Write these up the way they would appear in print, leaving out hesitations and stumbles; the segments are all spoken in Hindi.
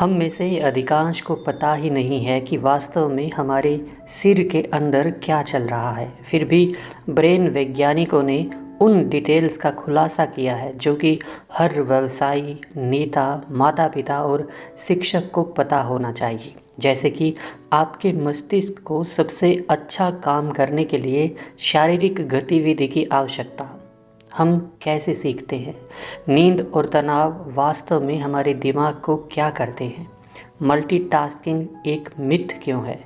हम में से अधिकांश को पता ही नहीं है कि वास्तव में हमारे सिर के अंदर क्या चल रहा है। फिर भी ब्रेन वैज्ञानिकों ने उन डिटेल्स का खुलासा किया है जो कि हर व्यवसायी, नेता, माता पिता और शिक्षक को पता होना चाहिए। जैसे कि आपके मस्तिष्क को सबसे अच्छा काम करने के लिए शारीरिक गतिविधि की आवश्यकता। हम कैसे सीखते हैं? नींद और तनाव वास्तव में हमारे दिमाग को क्या करते हैं? मल्टीटास्किंग एक मिथ क्यों है?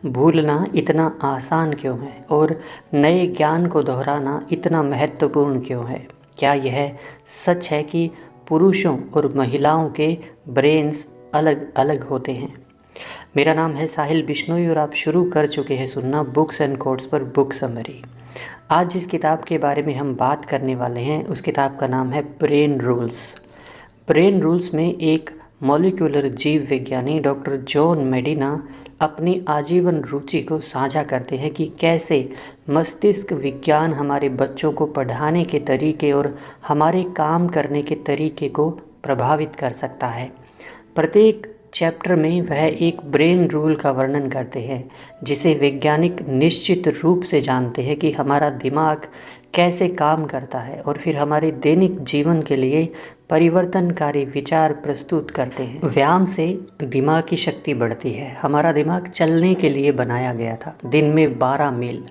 भूलना इतना आसान क्यों है? और नए ज्ञान को दोहराना इतना महत्वपूर्ण क्यों है? क्या यह सच है कि पुरुषों और महिलाओं के ब्रेन्स अलग अलग होते हैं? मेरा नाम है साहिल बिश्नोई और आप शुरू कर चुके हैं सुनना बुक्स एंड कोट्स पर बुक समरी। आज जिस किताब के बारे में हम बात करने वाले हैं उस किताब का नाम है ब्रेन रूल्स। ब्रेन रूल्स में एक मॉलिक्यूलर जीव विज्ञानी डॉक्टर जॉन मेडिना अपनी आजीवन रुचि को साझा करते हैं कि कैसे मस्तिष्क विज्ञान हमारे बच्चों को पढ़ाने के तरीके और हमारे काम करने के तरीके को प्रभावित कर सकता है। प्रत्येक चैप्टर में वह एक ब्रेन रूल का वर्णन करते हैं जिसे वैज्ञानिक निश्चित रूप से जानते हैं कि हमारा दिमाग कैसे काम करता है और फिर हमारे दैनिक जीवन के लिए परिवर्तनकारी विचार प्रस्तुत करते हैं। व्यायाम से दिमाग की शक्ति बढ़ती है। हमारा दिमाग चलने के लिए बनाया गया था। दिन में 12 मील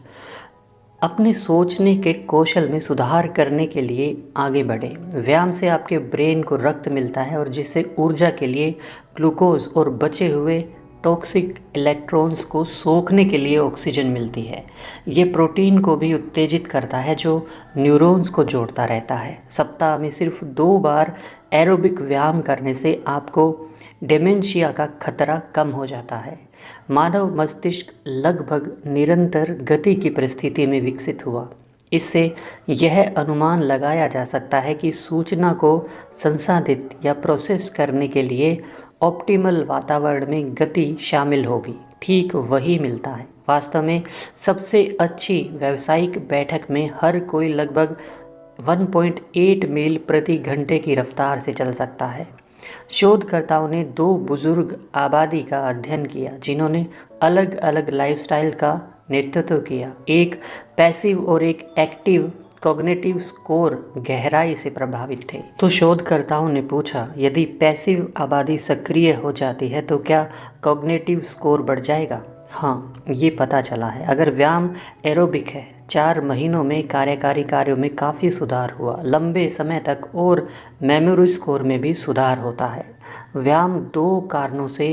अपने सोचने के कौशल में सुधार करने के लिए आगे बढ़े। व्यायाम से आपके ब्रेन को रक्त मिलता है और जिससे ऊर्जा के लिए ग्लूकोज और बचे हुए टॉक्सिक इलेक्ट्रॉन्स को सोखने के लिए ऑक्सीजन मिलती है। ये प्रोटीन को भी उत्तेजित करता है जो न्यूरॉन्स को जोड़ता रहता है। सप्ताह में सिर्फ 2 बार एरोबिक व्यायाम करने से आपको डेमेंशिया का खतरा कम हो जाता है। मानव मस्तिष्क लगभग निरंतर गति की परिस्थिति में विकसित हुआ। इससे यह अनुमान लगाया जा सकता है कि सूचना को संसाधित या प्रोसेस करने के लिए ऑप्टिमल वातावरण में गति शामिल होगी। ठीक वही मिलता है। वास्तव में सबसे अच्छी व्यावसायिक बैठक में हर कोई लगभग 1.8 मील प्रति घंटे की रफ्तार से चल सकता है। शोधकर्ताओं ने 2 बुजुर्ग आबादी का अध्ययन किया जिन्होंने अलग अलग लाइफस्टाइल का नेतृत्व किया। एक पैसिव और एक एक्टिव कॉग्निटिव स्कोर गहराई से प्रभावित थे। तो शोधकर्ताओं ने पूछा, यदि पैसिव आबादी सक्रिय हो जाती है तो क्या कॉग्निटिव स्कोर बढ़ जाएगा? हाँ, ये पता चला है। अगर व्यायाम एरोबिक है, 4 महीनों में कार्यकारी कार्यों में काफ़ी सुधार हुआ। लंबे समय तक और मेमोरी स्कोर में भी सुधार होता है। व्यायाम 2 कारणों से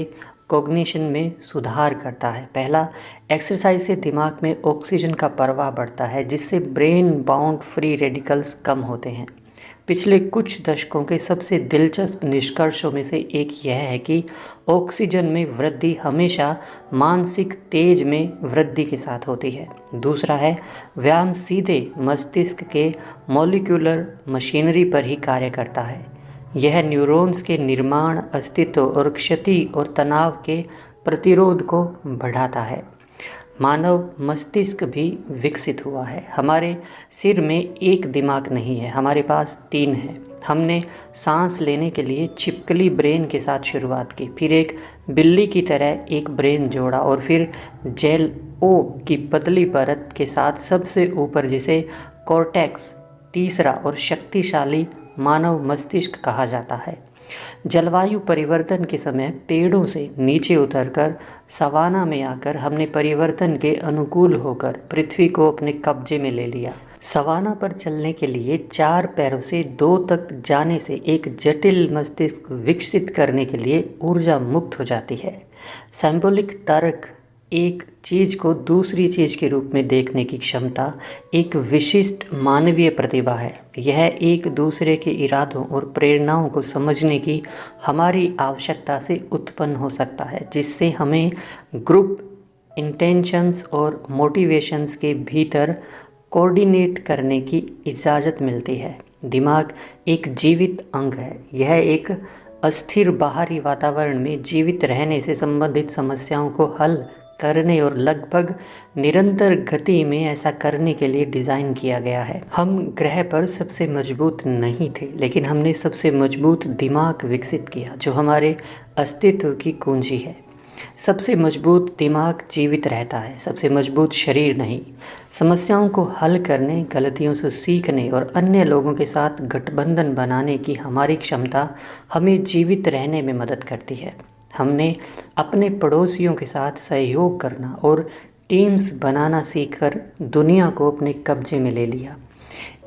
कॉग्निशन में सुधार करता है। पहला, एक्सरसाइज से दिमाग में ऑक्सीजन का प्रवाह बढ़ता है जिससे ब्रेन बाउंड फ्री रेडिकल्स कम होते हैं। पिछले कुछ दशकों के सबसे दिलचस्प निष्कर्षों में से एक यह है कि ऑक्सीजन में वृद्धि हमेशा मानसिक तेज में वृद्धि के साथ होती है। दूसरा है, व्यायाम सीधे मस्तिष्क के मॉलिक्यूलर मशीनरी पर ही कार्य करता है। यह न्यूरॉन्स के निर्माण, अस्तित्व और क्षति और तनाव के प्रतिरोध को बढ़ाता है। मानव मस्तिष्क भी विकसित हुआ है। हमारे सिर में एक दिमाग नहीं है, हमारे पास 3 है। हमने सांस लेने के लिए छिपकली ब्रेन के साथ शुरुआत की, फिर एक बिल्ली की तरह एक ब्रेन जोड़ा और फिर जेल ओ की पतली परत के साथ सबसे ऊपर जिसे कॉर्टेक्स, तीसरा और शक्तिशाली मानव मस्तिष्क कहा जाता है। जलवायु परिवर्तन के समय पेड़ों से नीचे उतरकर सवाना में आकर हमने परिवर्तन के अनुकूल होकर पृथ्वी को अपने कब्जे में ले लिया। सवाना पर चलने के लिए 4 पैरों से 2 तक जाने से एक जटिल मस्तिष्क विकसित करने के लिए ऊर्जा मुक्त हो जाती है। सिंबॉलिक तर्क, एक चीज़ को दूसरी चीज़ के रूप में देखने की क्षमता एक विशिष्ट मानवीय प्रतिभा है। यह एक दूसरे के इरादों और प्रेरणाओं को समझने की हमारी आवश्यकता से उत्पन्न हो सकता है जिससे हमें ग्रुप इंटेंशंस और मोटिवेशंस के भीतर कोऑर्डिनेट करने की इजाज़त मिलती है। दिमाग एक जीवित अंग है। यह एक अस्थिर बाहरी वातावरण में जीवित रहने से संबंधित समस्याओं को हल करने और लगभग निरंतर गति में ऐसा करने के लिए डिज़ाइन किया गया है। हम ग्रह पर सबसे मजबूत नहीं थे, लेकिन हमने सबसे मजबूत दिमाग विकसित किया जो हमारे अस्तित्व की कुंजी है। सबसे मजबूत दिमाग जीवित रहता है, सबसे मजबूत शरीर नहीं। समस्याओं को हल करने, गलतियों से सीखने और अन्य लोगों के साथ गठबंधन बनाने की हमारी क्षमता हमें जीवित रहने में मदद करती है। हमने अपने पड़ोसियों के साथ सहयोग करना और टीम्स बनाना सीखकर दुनिया को अपने कब्जे में ले लिया।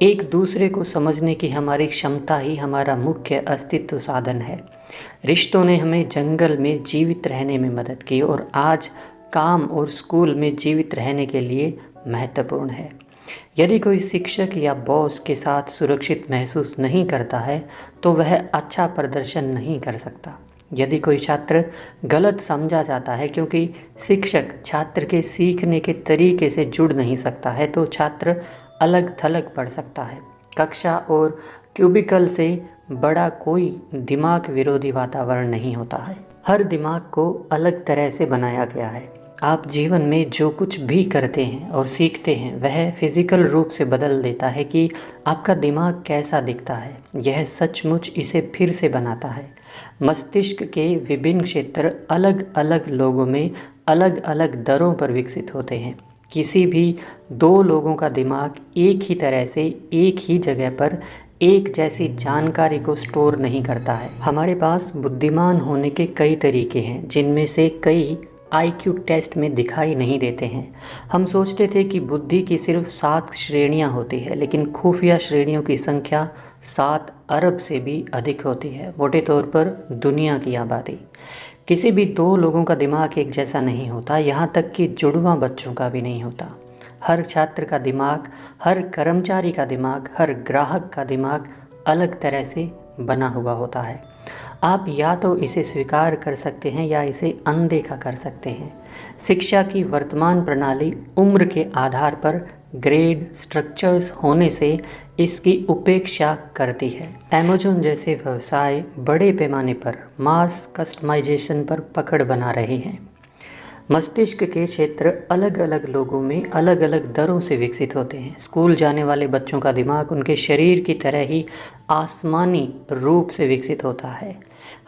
एक दूसरे को समझने की हमारी क्षमता ही हमारा मुख्य अस्तित्व साधन है। रिश्तों ने हमें जंगल में जीवित रहने में मदद की और आज काम और स्कूल में जीवित रहने के लिए महत्वपूर्ण है। यदि कोई शिक्षक या बॉस के साथ सुरक्षित महसूस नहीं करता है तो वह अच्छा प्रदर्शन नहीं कर सकता। यदि कोई छात्र गलत समझा जाता है क्योंकि शिक्षक छात्र के सीखने के तरीके से जुड़ नहीं सकता है तो छात्र अलग थलग पढ़ सकता है। कक्षा और क्यूबिकल से बड़ा कोई दिमाग विरोधी वातावरण नहीं होता है। हर दिमाग को अलग तरह से बनाया गया है। आप जीवन में जो कुछ भी करते हैं और सीखते हैं वह फिजिकल रूप से बदल देता है कि आपका दिमाग कैसा दिखता है। यह सचमुच इसे फिर से बनाता है। मस्तिष्क के विभिन्न क्षेत्र अलग अलग लोगों में अलग अलग दरों पर विकसित होते हैं। किसी भी दो लोगों का दिमाग एक ही तरह से एक ही जगह पर एक जैसी जानकारी को स्टोर नहीं करता है। हमारे पास बुद्धिमान होने के कई तरीके हैं जिनमें से कई IQ टेस्ट में दिखाई नहीं देते हैं। हम सोचते थे कि बुद्धि की सिर्फ 7 श्रेणियां होती है, लेकिन खुफिया श्रेणियों की संख्या 7 अरब से भी अधिक होती है। मोटे तौर पर दुनिया की आबादी। किसी भी दो लोगों का दिमाग एक जैसा नहीं होता, यहाँ तक कि जुड़वा बच्चों का भी नहीं होता। हर छात्र का दिमाग, हर कर्मचारी का दिमाग, हर ग्राहक का दिमाग अलग तरह से बना हुआ होता है। आप या तो इसे स्वीकार कर सकते हैं या इसे अनदेखा कर सकते हैं। शिक्षा की वर्तमान प्रणाली उम्र के आधार पर ग्रेड स्ट्रक्चर्स होने से इसकी उपेक्षा करती है। अमेज़न जैसे व्यवसाय बड़े पैमाने पर मास कस्टमाइजेशन पर पकड़ बना रहे हैं। मस्तिष्क के क्षेत्र अलग अलग लोगों में अलग अलग दरों से विकसित होते हैं। स्कूल जाने वाले बच्चों का दिमाग उनके शरीर की तरह ही आसमानी रूप से विकसित होता है।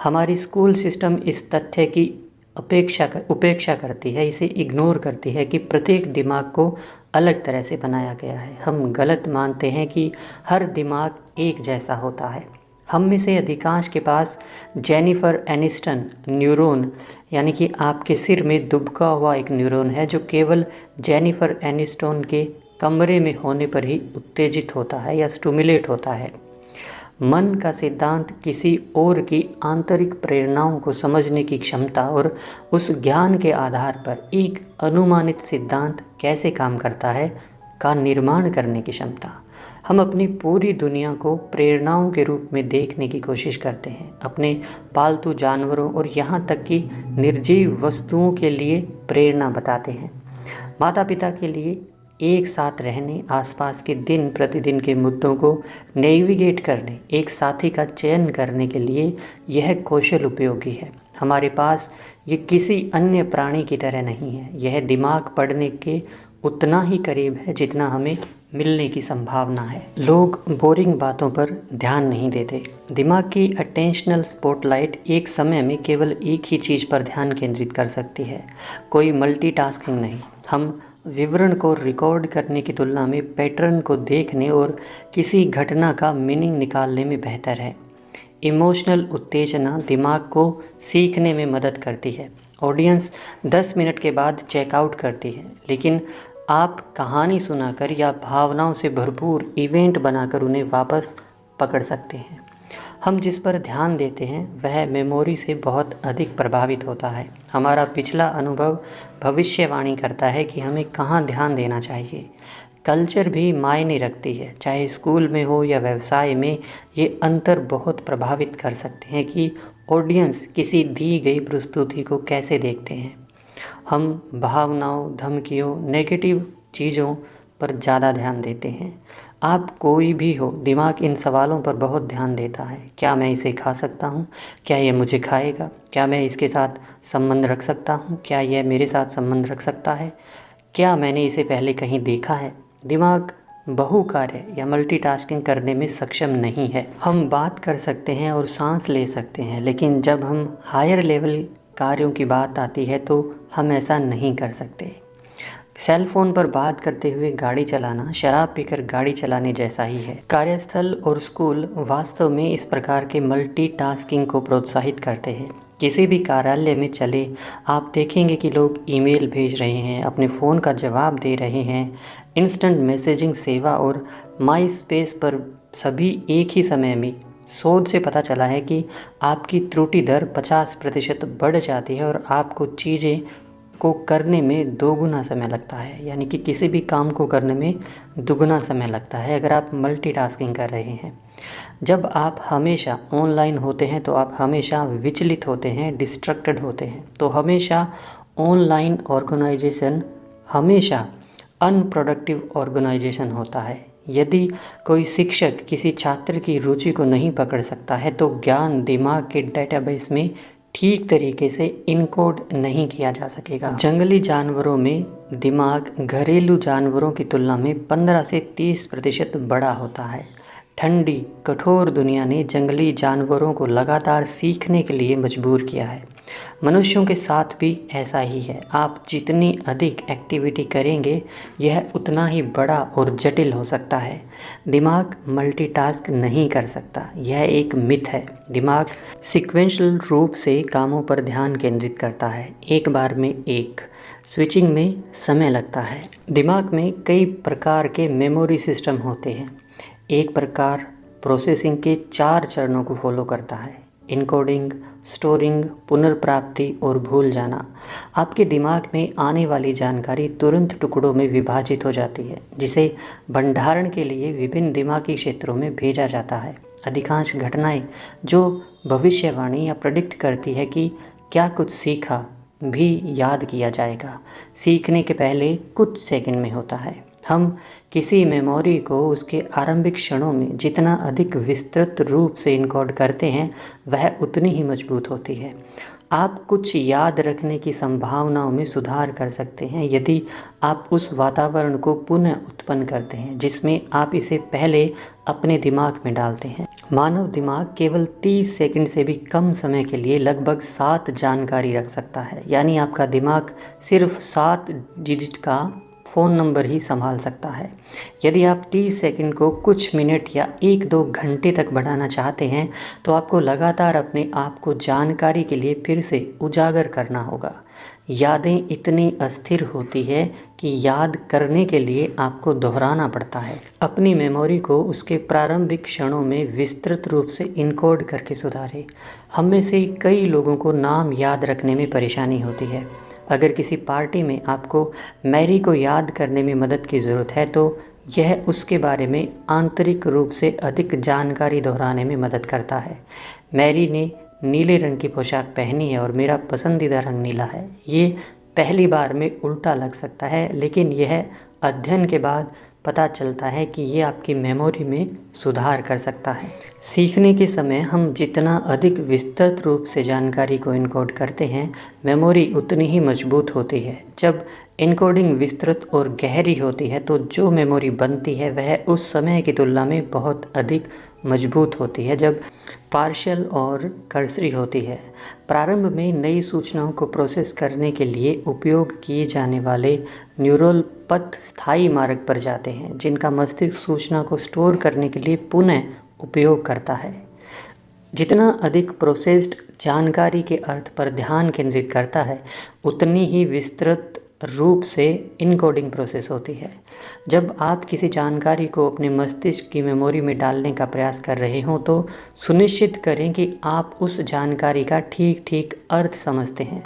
हमारी स्कूल सिस्टम इस तथ्य की उपेक्षा करती है, इसे इग्नोर करती है कि प्रत्येक दिमाग को अलग तरह से बनाया गया है। हम गलत मानते हैं कि हर दिमाग एक जैसा होता है। हम में से अधिकांश के पास जेनिफर एनिस्टन न्यूरॉन यानी कि आपके सिर में दुबका हुआ एक न्यूरॉन है जो केवल जेनिफर एनिस्टन के कमरे में होने पर ही उत्तेजित होता है या स्टिमुलेट होता है। मन का सिद्धांत किसी और की आंतरिक प्रेरणाओं को समझने की क्षमता और उस ज्ञान के आधार पर एक अनुमानित सिद्धांत कैसे काम करता है का निर्माण करने की क्षमता। हम अपनी पूरी दुनिया को प्रेरणाओं के रूप में देखने की कोशिश करते हैं। अपने पालतू जानवरों और यहाँ तक कि निर्जीव वस्तुओं के लिए प्रेरणा बताते हैं। माता पिता के लिए एक साथ रहने, आसपास के दिन प्रतिदिन के मुद्दों को नेविगेट करने, एक साथी का चयन करने के लिए यह कौशल उपयोगी है। हमारे पास ये किसी अन्य प्राणी की तरह नहीं है। यह दिमाग पढ़ने के उतना ही करीब है जितना हमें मिलने की संभावना है। लोग बोरिंग बातों पर ध्यान नहीं देते। दिमाग की अटेंशनल स्पॉटलाइट एक समय में केवल एक ही चीज़ पर ध्यान केंद्रित कर सकती है, कोई मल्टीटास्किंग नहीं। हम विवरण को रिकॉर्ड करने की तुलना में पैटर्न को देखने और किसी घटना का मीनिंग निकालने में बेहतर है। इमोशनल उत्तेजना दिमाग को सीखने में मदद करती है। ऑडियंस 10 मिनट के बाद चेकआउट करती है, लेकिन आप कहानी सुनाकर या भावनाओं से भरपूर इवेंट बनाकर उन्हें वापस पकड़ सकते हैं। हम जिस पर ध्यान देते हैं वह मेमोरी से बहुत अधिक प्रभावित होता है। हमारा पिछला अनुभव भविष्यवाणी करता है कि हमें कहाँ ध्यान देना चाहिए। कल्चर भी मायने रखती है, चाहे स्कूल में हो या व्यवसाय में। ये अंतर बहुत प्रभावित कर सकते हैं कि ऑडियंस किसी दी गई प्रस्तुति को कैसे देखते हैं। हम भावनाओं, धमकियों, नेगेटिव चीज़ों पर ज़्यादा ध्यान देते हैं। आप कोई भी हो, दिमाग इन सवालों पर बहुत ध्यान देता है। क्या मैं इसे खा सकता हूँ? क्या यह मुझे खाएगा? क्या मैं इसके साथ संबंध रख सकता हूँ? क्या यह मेरे साथ संबंध रख सकता है? क्या मैंने इसे पहले कहीं देखा है? दिमाग बहुकार्य या मल्टीटास्किंग करने में सक्षम नहीं है। हम बात कर सकते हैं और सांस ले सकते हैं, लेकिन जब हम हायर लेवल कार्यों की बात आती है तो हम ऐसा नहीं कर सकते। सेल फोन पर बात करते हुए गाड़ी चलाना शराब पीकर गाड़ी चलाने जैसा ही है। कार्यस्थल और स्कूल वास्तव में इस प्रकार के मल्टीटास्किंग को प्रोत्साहित करते हैं। किसी भी कार्यालय में चले, आप देखेंगे कि लोग ईमेल भेज रहे हैं, अपने फ़ोन का जवाब दे रहे हैं, इंस्टेंट मैसेजिंग सेवा और माई स्पेस पर सभी एक ही समय में। शोध से पता चला है कि आपकी त्रुटि दर 50% बढ़ जाती है और आपको चीज़ें को करने में दोगुना समय लगता है, यानी कि किसी भी काम को करने में दुगुना समय लगता है अगर आप मल्टीटास्किंग कर रहे हैं। जब आप हमेशा ऑनलाइन होते हैं तो आप हमेशा विचलित होते हैं, डिस्ट्रैक्टेड होते हैं। तो हमेशा ऑनलाइन ऑर्गेनाइजेशन हमेशा अनप्रोडक्टिव ऑर्गेनाइजेशन होता है। यदि कोई शिक्षक किसी छात्र की रुचि को नहीं पकड़ सकता है तो ज्ञान दिमाग के डेटाबेस में ठीक तरीके से इनकोड नहीं किया जा सकेगा। जंगली जानवरों में दिमाग घरेलू जानवरों की तुलना में 15 से 30% बड़ा होता है। ठंडी कठोर दुनिया ने जंगली जानवरों को लगातार सीखने के लिए मजबूर किया है। मनुष्यों के साथ भी ऐसा ही है। आप जितनी अधिक एक्टिविटी करेंगे, यह उतना ही बड़ा और जटिल हो सकता है। दिमाग मल्टीटास्क नहीं कर सकता, यह एक मिथ है। दिमाग सीक्वेंशियल रूप से कामों पर ध्यान केंद्रित करता है, एक बार में एक। स्विचिंग में समय लगता है। दिमाग में कई प्रकार के मेमोरी सिस्टम होते हैं। एक प्रकार प्रोसेसिंग के 4 चरणों को फॉलो करता है: इनकोडिंग, स्टोरिंग, पुनर्प्राप्ति और भूल जाना। आपके दिमाग में आने वाली जानकारी तुरंत टुकड़ों में विभाजित हो जाती है, जिसे भंडारण के लिए विभिन्न दिमागी क्षेत्रों में भेजा जाता है। अधिकांश घटनाएं जो भविष्यवाणी या प्रेडिक्ट करती है कि क्या कुछ सीखा भी याद किया जाएगा, सीखने के पहले कुछ सेकंड में होता है। हम किसी मेमोरी को उसके आरंभिक क्षणों में जितना अधिक विस्तृत रूप से इनकोड करते हैं, वह उतनी ही मजबूत होती है। आप कुछ याद रखने की संभावनाओं में सुधार कर सकते हैं यदि आप उस वातावरण को पुनः उत्पन्न करते हैं जिसमें आप इसे पहले अपने दिमाग में डालते हैं। मानव दिमाग केवल 30 सेकंड से भी कम समय के लिए लगभग 7 जानकारी रख सकता है, यानी आपका दिमाग सिर्फ 7 डिजिट का फ़ोन नंबर ही संभाल सकता है। यदि आप 30 सेकंड को कुछ मिनट या 1-2 घंटे तक बढ़ाना चाहते हैं तो आपको लगातार अपने आप को जानकारी के लिए फिर से उजागर करना होगा। यादें इतनी अस्थिर होती है कि याद करने के लिए आपको दोहराना पड़ता है। अपनी मेमोरी को उसके प्रारंभिक क्षणों में विस्तृत रूप से इनकोड करके सुधारें। हम में से कई लोगों को नाम याद रखने में परेशानी होती है। अगर किसी पार्टी में आपको मैरी को याद करने में मदद की ज़रूरत है तो यह उसके बारे में आंतरिक रूप से अधिक जानकारी दोहराने में मदद करता है। मैरी ने नीले रंग की पोशाक पहनी है और मेरा पसंदीदा रंग नीला है। ये पहली बार में उल्टा लग सकता है, लेकिन यह अध्ययन के बाद पता चलता है कि ये आपकी मेमोरी में सुधार कर सकता है। सीखने के समय हम जितना अधिक विस्तृत रूप से जानकारी को इनकोड करते हैं, मेमोरी उतनी ही मजबूत होती है। जब इनकोडिंग विस्तृत और गहरी होती है तो जो मेमोरी बनती है वह उस समय की तुलना में बहुत अधिक मजबूत होती है जब पार्शियल और कर्सरी होती है। प्रारंभ में नई सूचनाओं को प्रोसेस करने के लिए उपयोग किए जाने वाले न्यूरल पथ स्थायी मार्ग पर जाते हैं, जिनका मस्तिष्क सूचना को स्टोर करने के लिए पुनः उपयोग करता है। जितना अधिक प्रोसेस्ड जानकारी के अर्थ पर ध्यान केंद्रित करता है, उतनी ही विस्तृत रूप से इनकोडिंग प्रोसेस होती है। जब आप किसी जानकारी को अपने मस्तिष्क की मेमोरी में डालने का प्रयास कर रहे हों तो सुनिश्चित करें कि आप उस जानकारी का ठीक ठीक अर्थ समझते हैं।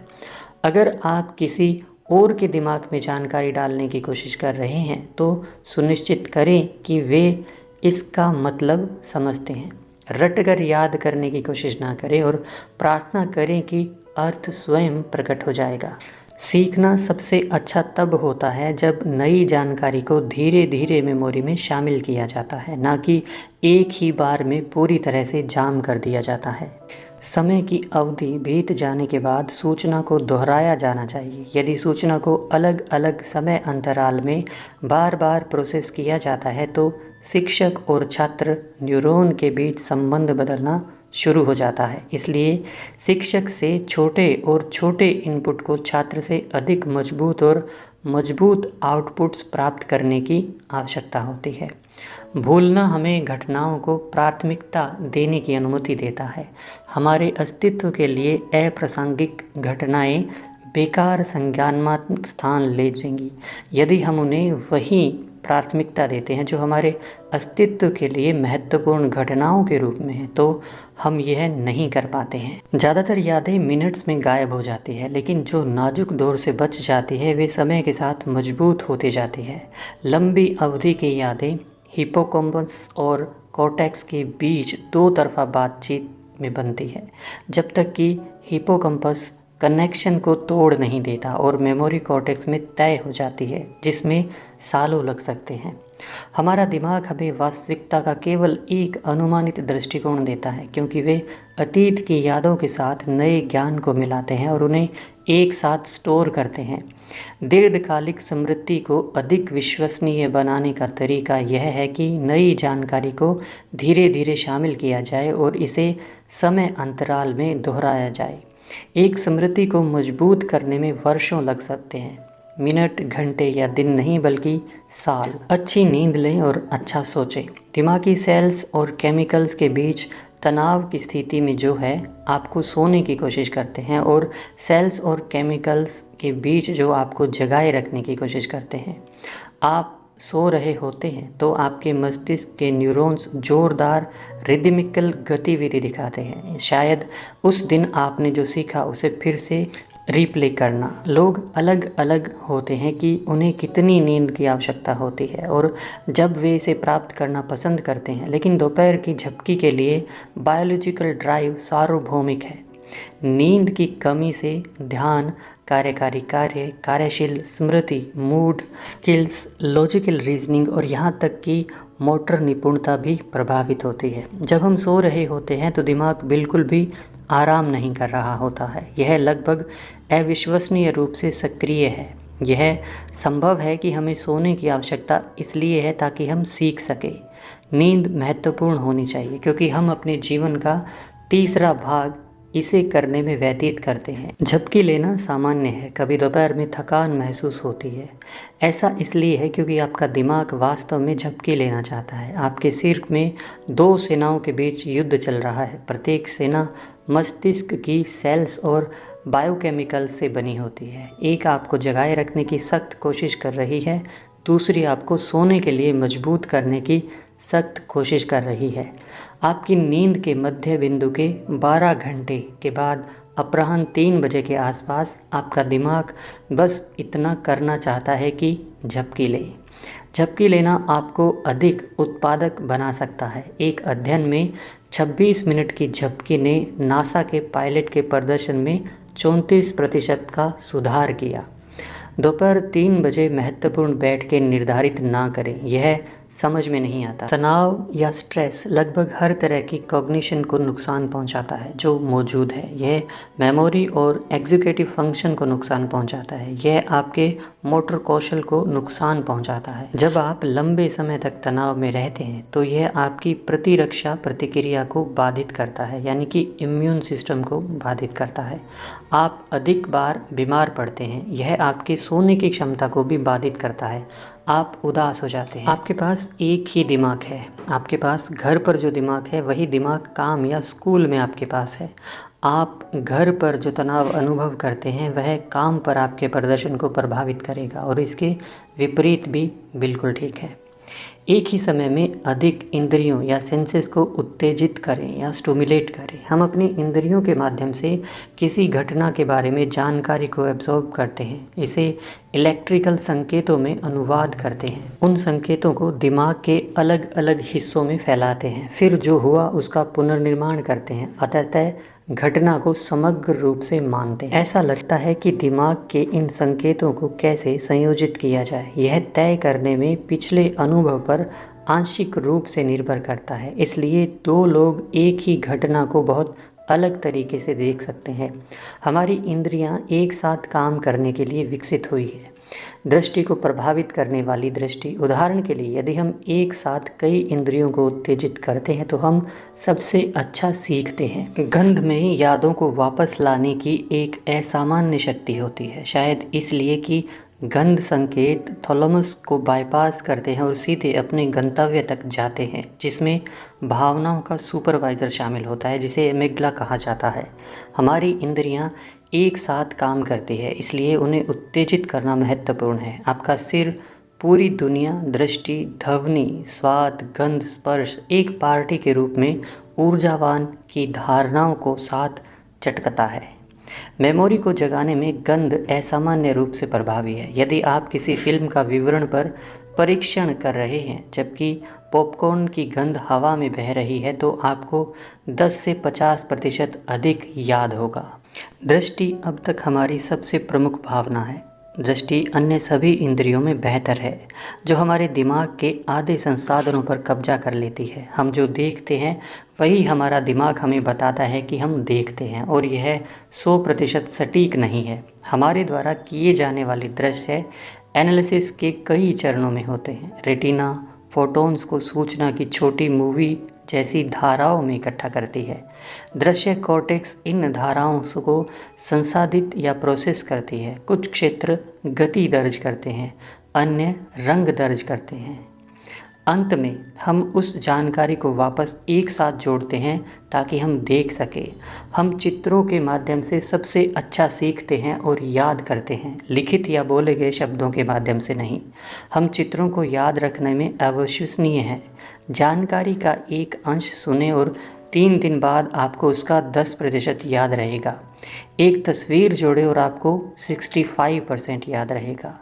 अगर आप किसी और के दिमाग में जानकारी डालने की कोशिश कर रहे हैं तो सुनिश्चित करें कि वे इसका मतलब समझते हैं। रटकर याद करने की कोशिश ना करें और प्रार्थना करें कि अर्थ स्वयं प्रकट हो जाएगा। सीखना सबसे अच्छा तब होता है जब नई जानकारी को धीरे धीरे मेमोरी में शामिल किया जाता है, ना कि एक ही बार में पूरी तरह से जाम कर दिया जाता है। समय की अवधि बीत जाने के बाद सूचना को दोहराया जाना चाहिए। यदि सूचना को अलग अलग समय अंतराल में बार बार प्रोसेस किया जाता है तो शिक्षक और छात्र न्यूरॉन के बीच संबंध बदलना शुरू हो जाता है। इसलिए शिक्षक से छोटे इनपुट को छात्र से अधिक मजबूत आउटपुट्स प्राप्त करने की आवश्यकता होती है। भूलना हमें घटनाओं को प्राथमिकता देने की अनुमति देता है। हमारे अस्तित्व के लिए अप्रासंगिक घटनाएं बेकार संज्ञानात्मक स्थान ले लेंगी यदि हम उन्हें वही प्राथमिकता देते हैं जो हमारे अस्तित्व के लिए महत्वपूर्ण घटनाओं के रूप में है, तो हम यह नहीं कर पाते हैं। ज़्यादातर यादें मिनट्स में गायब हो जाती है, लेकिन जो नाजुक दौर से बच जाती है वे समय के साथ मजबूत होती जाती है। लंबी अवधि की यादें हिप्पोकैम्पस और कॉर्टेक्स के बीच दो तरफा बातचीत में बनती है, जब तक कि हिप्पोकैम्पस कनेक्शन को तोड़ नहीं देता और मेमोरी कॉर्टेक्स में तय हो जाती है, जिसमें सालों लग सकते हैं। हमारा दिमाग हमें वास्तविकता का केवल एक अनुमानित दृष्टिकोण देता है, क्योंकि वे अतीत की यादों के साथ नए ज्ञान को मिलाते हैं और उन्हें एक साथ स्टोर करते हैं। दीर्घकालिक स्मृति को अधिक विश्वसनीय बनाने का तरीका यह है कि नई जानकारी को धीरे धीरे शामिल किया जाए और इसे समय अंतराल में दोहराया जाए। एक स्मृति को मजबूत करने में वर्षों लग सकते हैं, मिनट, घंटे या दिन नहीं बल्कि साल। अच्छी नींद लें और अच्छा सोचें। दिमागी सेल्स और केमिकल्स के बीच तनाव की स्थिति में जो है आपको सोने की कोशिश करते हैं और सेल्स और केमिकल्स के बीच जो आपको जगाए रखने की कोशिश करते हैं। आप सो रहे होते हैं तो आपके मस्तिष्क के न्यूरॉन्स जोरदार रिदमिकल गतिविधि दिखाते हैं। शायद उस दिन आपने जो सीखा उसे फिर से रिप्ले करना। लोग अलग अलग होते हैं कि उन्हें कितनी नींद की आवश्यकता होती है और जब वे इसे प्राप्त करना पसंद करते हैं, लेकिन दोपहर की झपकी के लिए बायोलॉजिकल ड्राइव सार्वभौमिक है। नींद की कमी से ध्यान, कार्यशील स्मृति, मूड, स्किल्स, लॉजिकल रीजनिंग और यहाँ तक कि मोटर निपुणता भी प्रभावित होती है। जब हम सो रहे होते हैं तो दिमाग बिल्कुल भी आराम नहीं कर रहा होता है। यह लगभग अविश्वसनीय रूप से सक्रिय है। यह संभव है कि हमें सोने की आवश्यकता इसलिए है ताकि हम सीख सकें। नींद महत्वपूर्ण होनी चाहिए क्योंकि हम अपने जीवन का तीसरा भाग इसे करने में व्यतीत करते हैं। झपकी लेना सामान्य है। कभी दोपहर में थकान महसूस होती है। ऐसा इसलिए है क्योंकि आपका दिमाग वास्तव में झपकी लेना चाहता है। आपके सिर में दो सेनाओं के बीच युद्ध चल रहा है। प्रत्येक सेना मस्तिष्क की सेल्स और बायोकेमिकल्स से बनी होती है। एक आपको जगाए रखने की सख्त कोशिश कर रही है, दूसरी आपको सोने के लिए मजबूत करने की सख्त कोशिश कर रही है। आपकी नींद के मध्य बिंदु के 12 घंटे के बाद अपराह्न 3 बजे के आसपास आपका दिमाग बस इतना करना चाहता है कि झपकी ले। झपकी लेना आपको अधिक उत्पादक बना सकता है। एक अध्ययन में 26 मिनट की झपकी ने नासा के पायलट के प्रदर्शन में 34% का सुधार किया। दोपहर 3 बजे महत्वपूर्ण बैठकें निर्धारित ना करें, यह समझ में नहीं आता। तनाव या स्ट्रेस लगभग हर तरह की कॉग्निशन को नुकसान पहुंचाता है जो मौजूद है। यह मेमोरी और एग्जीक्यूटिव फंक्शन को नुकसान पहुंचाता है। यह आपके मोटर कौशल को नुकसान पहुंचाता है। जब आप लंबे समय तक तनाव में रहते हैं तो यह आपकी प्रतिरक्षा प्रतिक्रिया को बाधित करता है, यानी कि इम्यून सिस्टम को बाधित करता है। आप अधिक बार बीमार पड़ते हैं। यह आपके सोने की क्षमता को भी बाधित करता है। आप उदास हो जाते हैं। आपके पास एक ही दिमाग है। आपके पास घर पर जो दिमाग है वही दिमाग काम या स्कूल में आपके पास है। आप घर पर जो तनाव अनुभव करते हैं वह काम पर आपके प्रदर्शन को प्रभावित करेगा और इसके विपरीत भी बिल्कुल ठीक है। एक ही समय में अधिक इंद्रियों या सेंसेस को उत्तेजित करें या स्टिमुलेट करें। हम अपनी इंद्रियों के माध्यम से किसी घटना के बारे में जानकारी को एब्जॉर्ब करते हैं, इसे इलेक्ट्रिकल संकेतों में अनुवाद करते हैं, उन संकेतों को दिमाग के अलग अलग हिस्सों में फैलाते हैं, फिर जो हुआ उसका पुनर्निर्माण करते हैं। अतः घटना को समग्र रूप से मानते हैं। ऐसा लगता है कि दिमाग के इन संकेतों को कैसे संयोजित किया जाए, यह तय करने में पिछले अनुभव पर आंशिक रूप से निर्भर करता है। इसलिए दो लोग एक ही घटना को बहुत अलग तरीके से देख सकते हैं। हमारी इंद्रियां एक साथ काम करने के लिए विकसित हुई है। दृष्टि को प्रभावित करने वाली दृष्टि, उदाहरण के लिए यदि हम एक साथ कई इंद्रियों को उत्तेजित करते हैं तो हम सबसे अच्छा सीखते हैं। गंध में यादों को वापस लाने की एक असामान्य शक्ति होती है, शायद इसलिए कि गंध संकेत थैलेमस को बाईपास करते हैं और सीधे अपने गंतव्य तक जाते हैं, जिसमें भावनाओं का सुपरवाइज़र शामिल होता है, जिसे एमिग्डाला कहा जाता है। हमारी इंद्रियां एक साथ काम करती है, इसलिए उन्हें उत्तेजित करना महत्वपूर्ण है। आपका सिर पूरी दुनिया, दृष्टि, ध्वनि, स्वाद, गंध, स्पर्श एक पार्टी के रूप में ऊर्जावान की धारणाओं को साथ चटकता है। मेमोरी को जगाने में गंध असामान्य रूप से प्रभावी है। यदि आप किसी फिल्म का विवरण पर परीक्षण कर रहे हैं जबकि पॉपकॉर्न की गंध हवा में बह रही है, तो आपको 10 से 50% अधिक याद होगा। दृष्टि अब तक हमारी सबसे प्रमुख भावना है। दृष्टि अन्य सभी इंद्रियों में बेहतर है, जो हमारे दिमाग के आधे संसाधनों पर कब्जा कर लेती है। हम जो देखते हैं वही हमारा दिमाग हमें बताता है कि हम देखते हैं, और यह 100% सटीक नहीं है। हमारे द्वारा किए जाने वाले दृश्य एनालिसिस के कई चरणों में होते हैं। रेटिना फोटॉन्स को सूचना की छोटी मूवी जैसी धाराओं में इकट्ठा करती है। दृश्य कॉर्टेक्स इन धाराओं को संसाधित या प्रोसेस करती है। कुछ क्षेत्र गति दर्ज करते हैं, अन्य रंग दर्ज करते हैं। अंत में हम उस जानकारी को वापस एक साथ जोड़ते हैं ताकि हम देख सकें। हम चित्रों के माध्यम से सबसे अच्छा सीखते हैं और याद करते हैं, लिखित या बोले गए शब्दों के माध्यम से नहीं। हम चित्रों को याद रखने में अविश्वसनीय हैं। जानकारी का एक अंश सुने और 3 दिन बाद आपको उसका 10% याद रहेगा। एक तस्वीर जोड़े और आपको 65% याद रहेगा।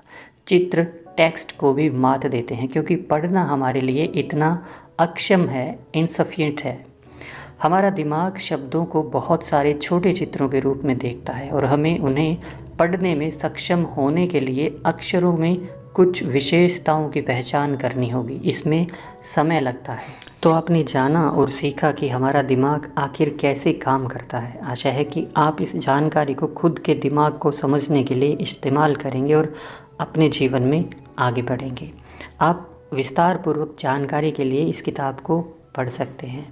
चित्र टेक्स्ट को भी मात देते हैं, क्योंकि पढ़ना हमारे लिए इतना अक्षम है, इनसफिशिएंट है। हमारा दिमाग शब्दों को बहुत सारे छोटे चित्रों के रूप में देखता है, और हमें उन्हें पढ़ने में सक्षम होने के लिए अक्षरों में कुछ विशेषताओं की पहचान करनी होगी। इसमें समय लगता है। तो आपने जाना और सीखा कि हमारा दिमाग आखिर कैसे काम करता है। आशा है कि आप इस जानकारी को खुद के दिमाग को समझने के लिए इस्तेमाल करेंगे और अपने जीवन में आगे बढ़ेंगे। आप विस्तारपूर्वक जानकारी के लिए इस किताब को पढ़ सकते हैं।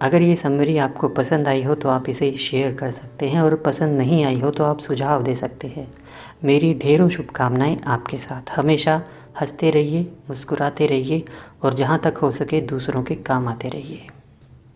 अगर ये समरी आपको पसंद आई हो तो आप इसे शेयर कर सकते हैं, और पसंद नहीं आई हो तो आप सुझाव दे सकते हैं। मेरी ढेरों शुभकामनाएं आपके साथ। हमेशा हंसते रहिए, मुस्कुराते रहिए, और जहाँ तक हो सके दूसरों के काम आते रहिए।